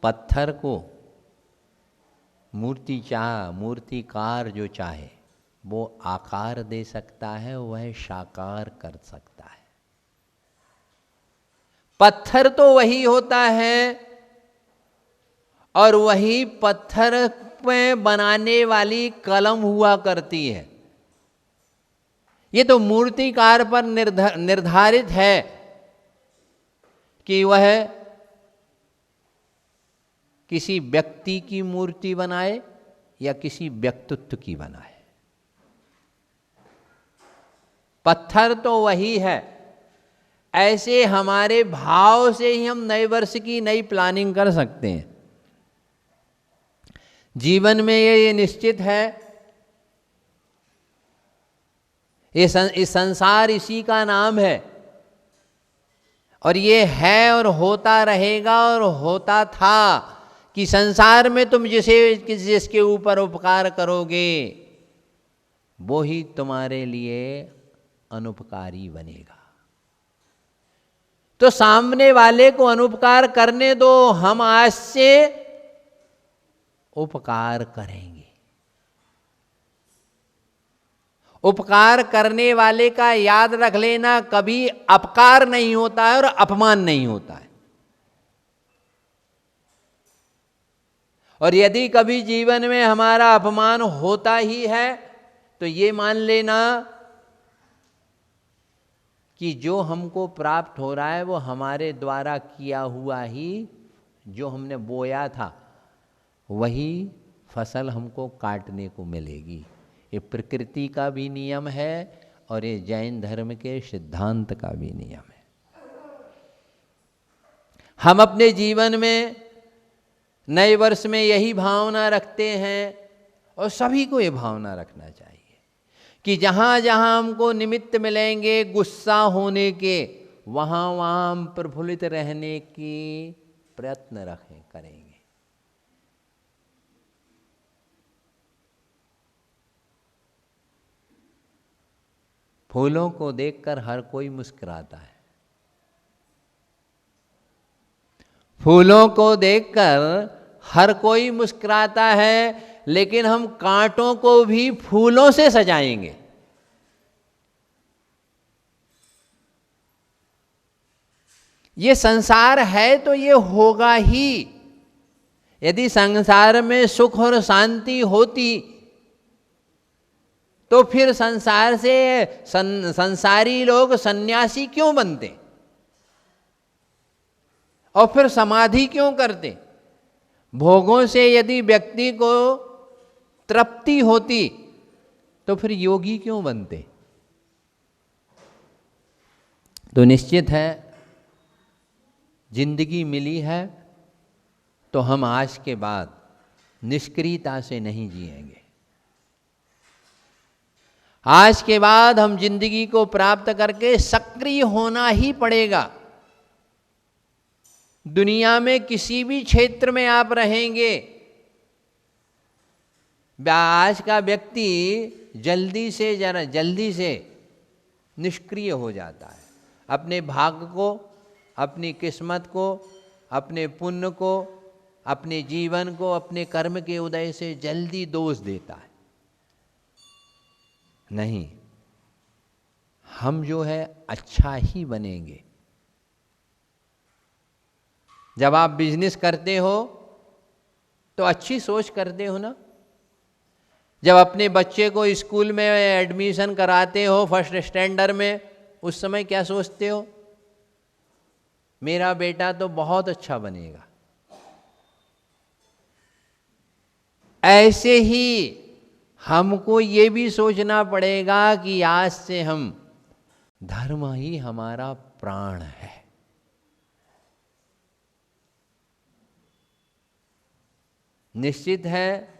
पत्थर को मूर्तिकार जो चाहे वो आकार दे सकता है, वह साकार कर सकता है। पत्थर तो वही होता है और वही पत्थर में बनाने वाली कलम हुआ करती है। ये तो मूर्तिकार पर निर्धारित है कि वह किसी व्यक्ति की मूर्ति बनाए या किसी व्यक्तित्व की बनाए। पत्थर तो वही है। ऐसे हमारे भाव से ही हम नए वर्ष की नई प्लानिंग कर सकते हैं। जीवन में ये निश्चित है, ये संसार इसी का नाम है और ये है और होता रहेगा और होता था कि संसार में तुम जिसके ऊपर उपकार करोगे वो ही तुम्हारे लिए अनुपकारी बनेगा। तो सामने वाले को अनुपकार करने दो, हम आज से उपकार करेंगे। उपकार करने वाले का याद रख लेना, कभी अपकार नहीं होता है और अपमान नहीं होता है। और यदि कभी जीवन में हमारा अपमान होता ही है तो ये मान लेना कि जो हमको प्राप्त हो रहा है वो हमारे द्वारा किया हुआ ही, जो हमने बोया था वही फसल हमको काटने को मिलेगी। ये प्रकृति का भी नियम है और ये जैन धर्म के सिद्धांत का भी नियम है। हम अपने जीवन में नए वर्ष में यही भावना रखते हैं और सभी को ये भावना रखना चाहिए कि जहाँ जहाँ हमको निमित्त मिलेंगे गुस्सा होने के, वहाँ वहाँ हम प्रफुल्लित रहने की प्रयत्न करेंगे। फूलों को देखकर हर कोई मुस्कुराता है। फूलों को देखकर हर कोई मुस्कुराता है, लेकिन हम कांटों को भी फूलों से सजाएंगे। ये संसार है तो ये होगा ही। यदि संसार में सुख और शांति होती तो फिर संसार से संसारी लोग सन्यासी क्यों बनते और फिर समाधि क्यों करते? भोगों से यदि व्यक्ति को तृप्ति होती तो फिर योगी क्यों बनते? तो निश्चित है जिंदगी मिली है तो हम आज के बाद निष्क्रियता से नहीं जिएंगे। आज के बाद हम जिंदगी को प्राप्त करके सक्रिय होना ही पड़ेगा। दुनिया में किसी भी क्षेत्र में आप रहेंगे, आज का व्यक्ति जल्दी से निष्क्रिय हो जाता है। अपने भाग्य को, अपनी किस्मत को, अपने पुण्य को, अपने जीवन को, अपने कर्म के उदय से जल्दी दोष देता है। नहीं, हम जो है अच्छा ही बनेंगे। जब आप बिजनेस करते हो तो अच्छी सोच करते हो ना। जब अपने बच्चे को स्कूल में एडमिशन कराते हो फर्स्ट स्टैंडर्ड में, उस समय क्या सोचते हो? मेरा बेटा तो बहुत अच्छा बनेगा। ऐसे ही हमको ये भी सोचना पड़ेगा कि आज से हम, धर्म ही हमारा प्राण है। निश्चित है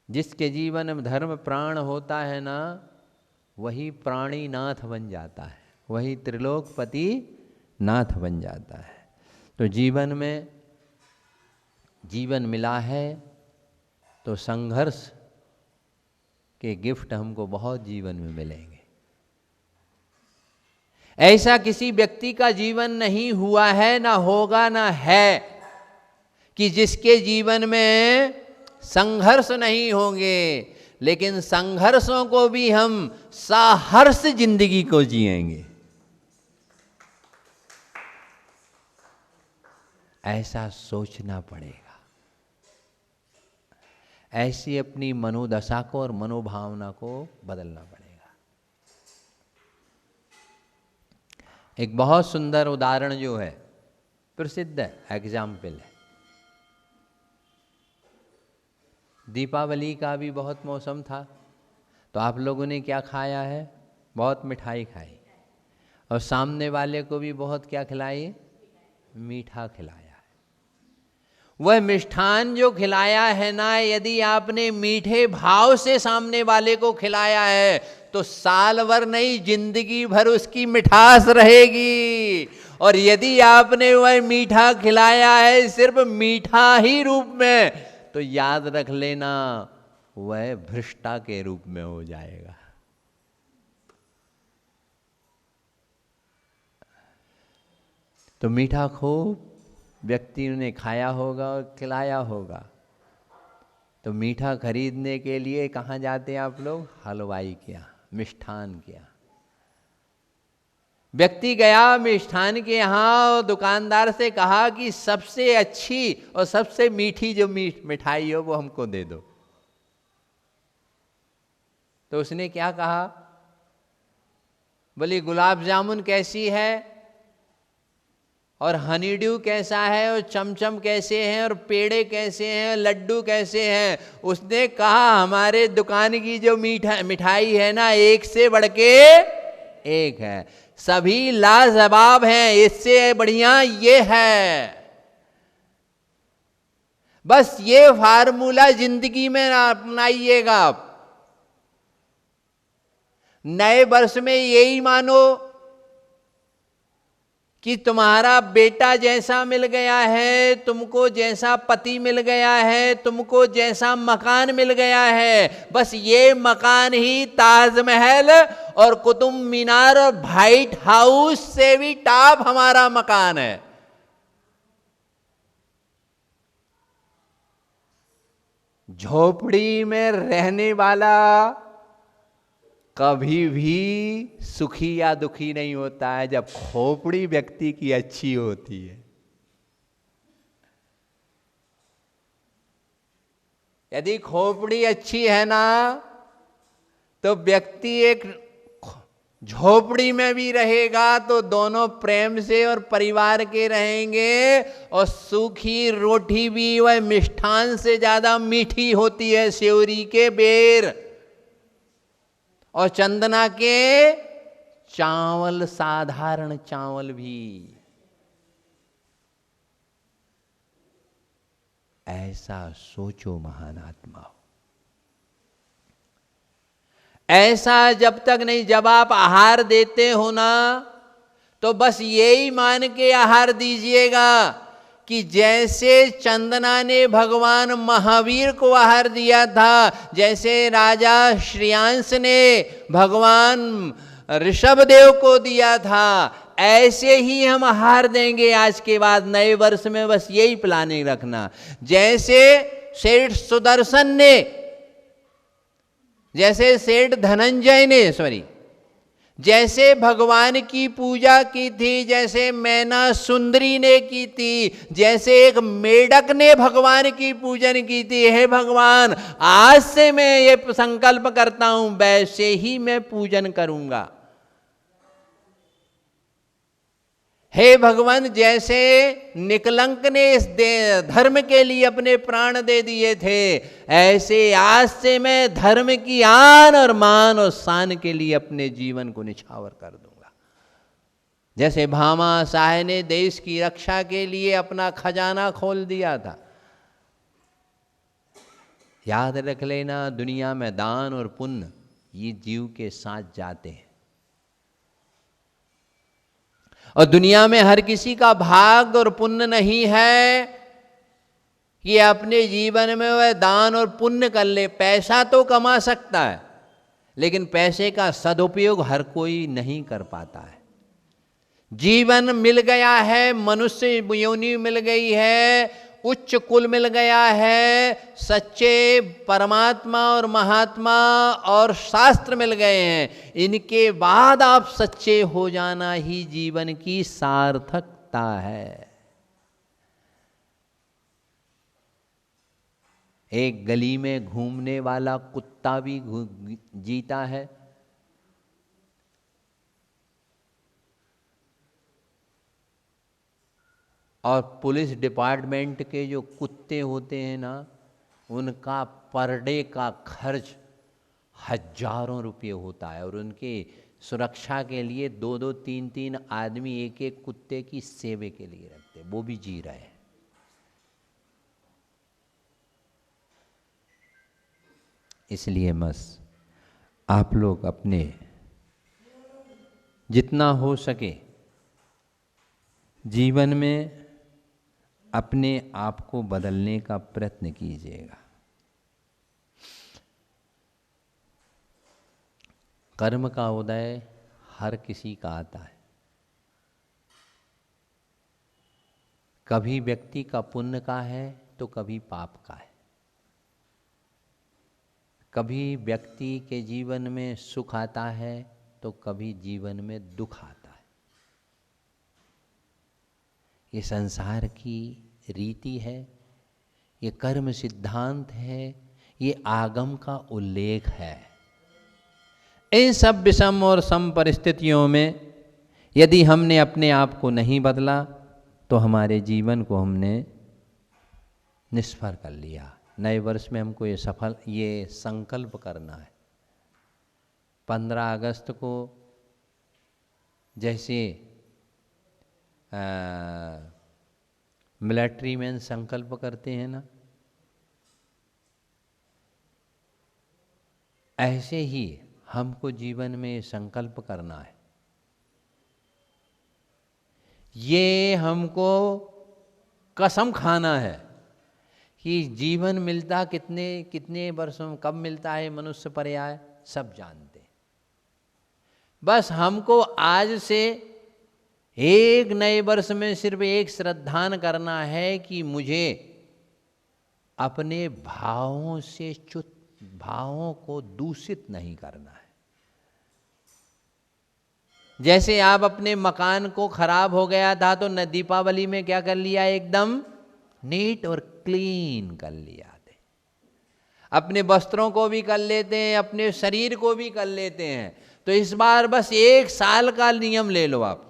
जिसके जीवन में धर्म प्राण होता है ना, वही प्राणीनाथ बन जाता है, वही त्रिलोकपति नाथ बन जाता है। तो जीवन में जीवन मिला है तो संघर्ष के गिफ्ट हमको बहुत जीवन में मिलेंगे। ऐसा किसी व्यक्ति का जीवन नहीं हुआ है, ना होगा, ना है कि जिसके जीवन में संघर्ष नहीं होंगे, लेकिन संघर्षों को भी हम साहर्ष जिंदगी को जिएंगे। ऐसा सोचना पड़ेगा, ऐसी अपनी मनोदशा को और मनोभावना को बदलना पड़ेगा। एक बहुत सुंदर उदाहरण जो है, प्रसिद्ध एग्जाम्पल है, दीपावली का भी बहुत मौसम था, तो आप लोगों ने क्या खाया है? बहुत मिठाई खाई, और सामने वाले को भी बहुत क्या खिलाई? मीठा खिलाया। वह मिष्ठान जो खिलाया है ना, यदि आपने मीठे भाव से सामने वाले को खिलाया है तो साल भर नहीं, जिंदगी भर उसकी मिठास रहेगी। और यदि आपने वह मीठा खिलाया है सिर्फ मीठा ही रूप में, तो याद रख लेना वह भ्रष्टा के रूप में हो जाएगा। तो मीठा खूब व्यक्ति ने खाया होगा और खिलाया होगा, तो मीठा खरीदने के लिए कहाँ जाते हैं आप लोग? हलवाई के यहाँ, मिष्ठान के यहाँ। व्यक्ति गया मिष्ठान के यहाँ और दुकानदार से कहा कि सबसे अच्छी और सबसे मीठी जो मिठाई हो वो हमको दे दो। तो उसने क्या कहा? बोली गुलाब जामुन कैसी है, और हनी ड्यू कैसा है, और चमचम कैसे हैं, और पेड़े कैसे हैं, लड्डू कैसे हैं। उसने कहा हमारे दुकान की जो मिठाई है ना, एक से बढ़ के एक है, सभी लाजवाब हैं, इससे बढ़िया ये है। बस ये फार्मूला जिंदगी में अपनाइएगा आप। नए वर्ष में यही मानो कि तुम्हारा बेटा जैसा मिल गया है, तुमको जैसा पति मिल गया है, तुमको जैसा मकान मिल गया है, बस ये मकान ही ताजमहल और कुतुब मीनार और व्हाइट हाउस से भी टॉप हमारा मकान है। झोपड़ी में रहने वाला कभी भी सुखी या दुखी नहीं होता है जब खोपड़ी व्यक्ति की अच्छी होती है। यदि खोपड़ी अच्छी है ना, तो व्यक्ति एक झोपड़ी में भी रहेगा तो दोनों प्रेम से और परिवार के रहेंगे, और सूखी रोटी भी वह मिष्ठान से ज्यादा मीठी होती है, सेवरी के बेर और चंदना के चावल, साधारण चावल भी। ऐसा सोचो महान आत्मा हो। ऐसा जब तक नहीं, जब आप आहार देते हो ना, तो बस यही मान के आहार दीजिएगा कि जैसे चंदना ने भगवान महावीर को आहार दिया था, जैसे राजा श्रेयांश ने भगवान ऋषभदेव को दिया था, ऐसे ही हम आहार देंगे आज के बाद नए वर्ष में। बस यही प्लानिंग रखना। जैसे सेठ सुदर्शन ने, जैसे सेठ धनंजय ने जैसे भगवान की पूजा की थी, जैसे मैना सुंदरी ने की थी, जैसे एक मेढक ने भगवान की पूजन की थी, हे भगवान आज से मैं ये संकल्प करता हूं, वैसे ही मैं पूजन करूंगा। हे भगवान, जैसे निकलंक ने इस धर्म के लिए अपने प्राण दे दिए थे, ऐसे आज से मैं धर्म की आन और मान और शान के लिए अपने जीवन को निछावर कर दूंगा। जैसे भामा शाह ने देश की रक्षा के लिए अपना खजाना खोल दिया था। याद रख लेना, दुनिया में दान और पुण्य ये जीव के साथ जाते हैं, और दुनिया में हर किसी का भाग और पुण्य नहीं है कि अपने जीवन में वह दान और पुण्य कर ले। पैसा तो कमा सकता है, लेकिन पैसे का सदुपयोग हर कोई नहीं कर पाता है। जीवन मिल गया है, मनुष्य योनि मिल गई है, उच्च कुल मिल गया है, सच्चे परमात्मा और महात्मा और शास्त्र मिल गए हैं, इनके बाद आप सच्चे हो जाना ही जीवन की सार्थकता है। एक गली में घूमने वाला कुत्ता भी जीता है, और पुलिस डिपार्टमेंट के जो कुत्ते होते हैं ना, उनका पर डे का खर्च हजारों रुपये होता है, और उनके सुरक्षा के लिए 2-2, 3-3 आदमी एक एक कुत्ते की सेवे के लिए रखते, वो भी जी रहे हैं। इसलिए बस आप लोग अपने जितना हो सके जीवन में अपने आप को बदलने का प्रयत्न कीजिएगा। कर्म का उदय हर किसी का आता है। कभी व्यक्ति का पुण्य का है तो कभी पाप का है। कभी व्यक्ति के जीवन में सुख आता है तो कभी जीवन में दुख आता है। ये संसार की रीति है, ये कर्म सिद्धांत है, ये आगम का उल्लेख है। इन सब विषम और सम परिस्थितियों में यदि हमने अपने आप को नहीं बदला तो हमारे जीवन को हमने निष्फल कर लिया। नए वर्ष में हमको ये संकल्प करना है। 15 अगस्त को जैसे मिलिट्री मैन संकल्प करते हैं ना, ऐसे ही हमको जीवन में संकल्प करना है। ये हमको कसम खाना है कि जीवन मिलता कितने कितने वर्षों में, कब मिलता है मनुष्य पर्याय, सब जानते। बस हमको आज से एक नए वर्ष में सिर्फ एक श्रद्धान करना है कि मुझे अपने भावों से भावों को दूषित नहीं करना है। जैसे आप अपने मकान को खराब हो गया था तो न दीपावली में क्या कर लिया, एकदम नीट और क्लीन कर लिया थे। अपने वस्त्रों को भी कर लेते हैं, अपने शरीर को भी कर लेते हैं। तो इस बार बस 1 साल का नियम ले लो आप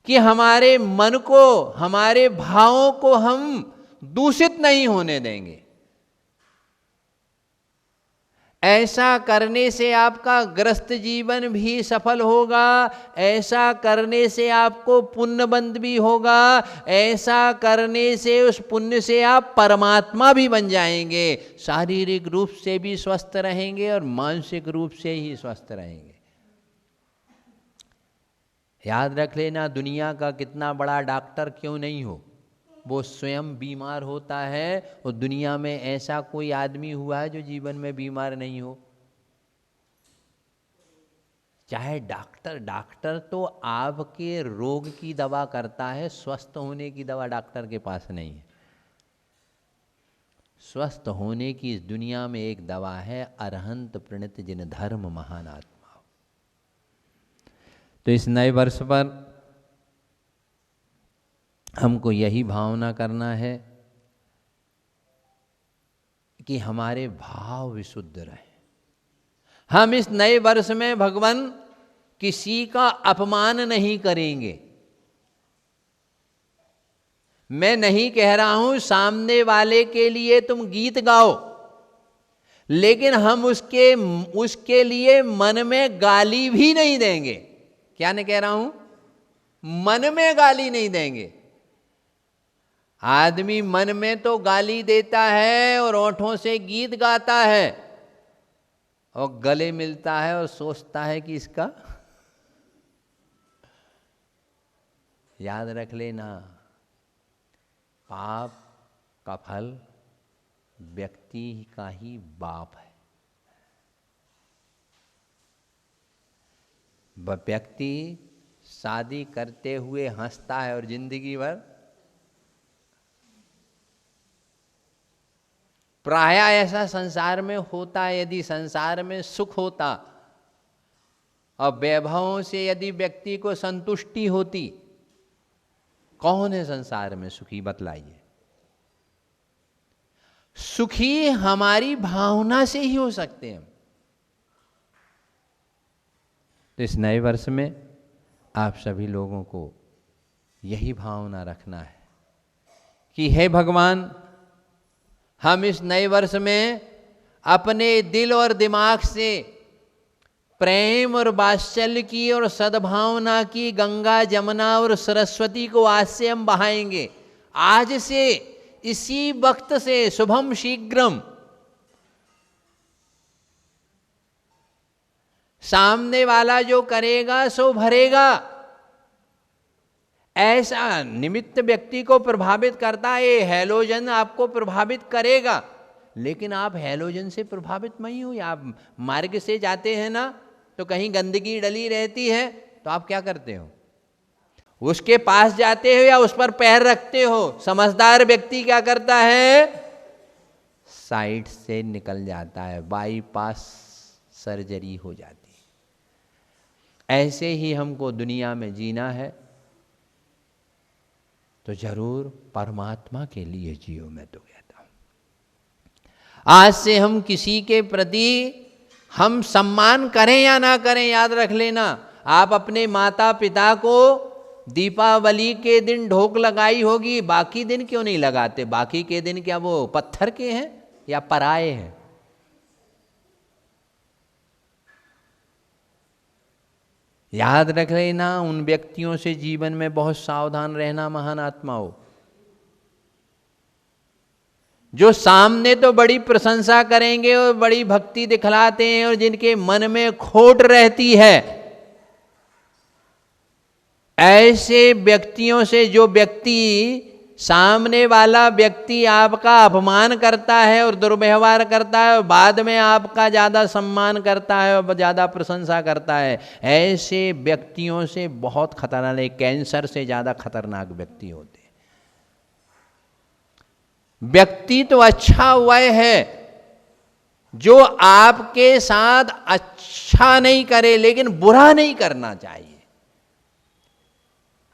कि हमारे मन को, हमारे भावों को हम दूषित नहीं होने देंगे। ऐसा करने से आपका ग्रस्त जीवन भी सफल होगा, ऐसा करने से आपको पुण्यबंध भी होगा, ऐसा करने से उस पुण्य से आप परमात्मा भी बन जाएंगे। शारीरिक रूप से भी स्वस्थ रहेंगे और मानसिक रूप से ही स्वस्थ रहेंगे। याद रख लेना, दुनिया का कितना बड़ा डॉक्टर क्यों नहीं हो, वो स्वयं बीमार होता है, और दुनिया में ऐसा कोई आदमी हुआ है जो जीवन में बीमार नहीं हो। चाहे डॉक्टर तो आपके रोग की दवा करता है, स्वस्थ होने की दवा डॉक्टर के पास नहीं है। स्वस्थ होने की इस दुनिया में एक दवा है, अरहंत प्रणित जिन धर्म महान आत्मा। तो इस नए वर्ष पर हमको यही भावना करना है कि हमारे भाव विशुद्ध रहे। हम इस नए वर्ष में भगवान किसी का अपमान नहीं करेंगे। मैं नहीं कह रहा हूं सामने वाले के लिए तुम गीत गाओ, लेकिन हम उसके लिए मन में गाली भी नहीं देंगे। क्या नहीं कह रहा हूं, मन में गाली नहीं देंगे। आदमी मन में तो गाली देता है और होठों से गीत गाता है, और गले मिलता है और सोचता है कि इसका। याद रख लेना, पाप का फल व्यक्ति का ही बाप है। वह व्यक्ति शादी करते हुए हंसता है और जिंदगी भर प्रायः ऐसा संसार में होता है। यदि संसार में सुख होता और वैभवों से यदि व्यक्ति को संतुष्टि होती, कौन है संसार में सुखी बतलाइए? सुखी हमारी भावना से ही हो सकते हैं। तो इस नए वर्ष में आप सभी लोगों को यही भावना रखना है कि हे भगवान, हम इस नए वर्ष में अपने दिल और दिमाग से प्रेम और वात्सल्य की और सद्भावना की गंगा, जमुना और सरस्वती को आज से हम बहाएंगे। आज से, इसी वक्त से, शुभम शीघ्रम। सामने वाला जो करेगा सो भरेगा, ऐसा निमित्त व्यक्ति को प्रभावित करता है। ये हैलोजन आपको प्रभावित करेगा, लेकिन आप हैलोजन से प्रभावित नहीं हुए। आप मार्ग से जाते हैं ना, तो कहीं गंदगी डली रहती है तो आप क्या करते हो? उसके पास जाते हो या उस पर पैर रखते हो? समझदार व्यक्ति क्या करता है? साइड से निकल जाता है, बाईपास सर्जरी हो जाती है। ऐसे ही हमको दुनिया में जीना है तो जरूर परमात्मा के लिए जियो, मैं तो कहता हूं। आज से हम किसी के प्रति हम सम्मान करें या ना करें, याद रख लेना। आप अपने माता पिता को दीपावली के दिन ढोक लगाई होगी, बाकी दिन क्यों नहीं लगाते? बाकी के दिन क्या वो पत्थर के हैं या पराये हैं? याद रख लेना, उन व्यक्तियों से जीवन में बहुत सावधान रहना, महान आत्माओं, जो सामने तो बड़ी प्रशंसा करेंगे और बड़ी भक्ति दिखलाते हैं और जिनके मन में खोट रहती है। ऐसे व्यक्तियों से, जो व्यक्ति, सामने वाला व्यक्ति आपका अपमान करता है और दुर्व्यवहार करता है और बाद में आपका ज़्यादा सम्मान करता है और ज़्यादा प्रशंसा करता है, ऐसे व्यक्तियों से बहुत खतरनाक, कैंसर से ज़्यादा खतरनाक व्यक्ति होते हैं। व्यक्ति तो अच्छा वह है जो आपके साथ अच्छा नहीं करे लेकिन बुरा नहीं करना चाहिए।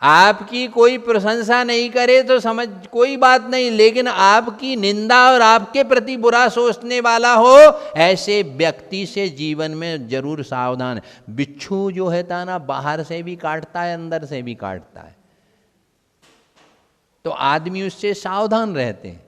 आपकी कोई प्रशंसा नहीं करे तो समझ कोई बात नहीं, लेकिन आपकी निंदा और आपके प्रति बुरा सोचने वाला हो, ऐसे व्यक्ति से जीवन में जरूर सावधान। बिच्छू जो है ना, बाहर से भी काटता है, अंदर से भी काटता है, तो आदमी उससे सावधान रहते हैं।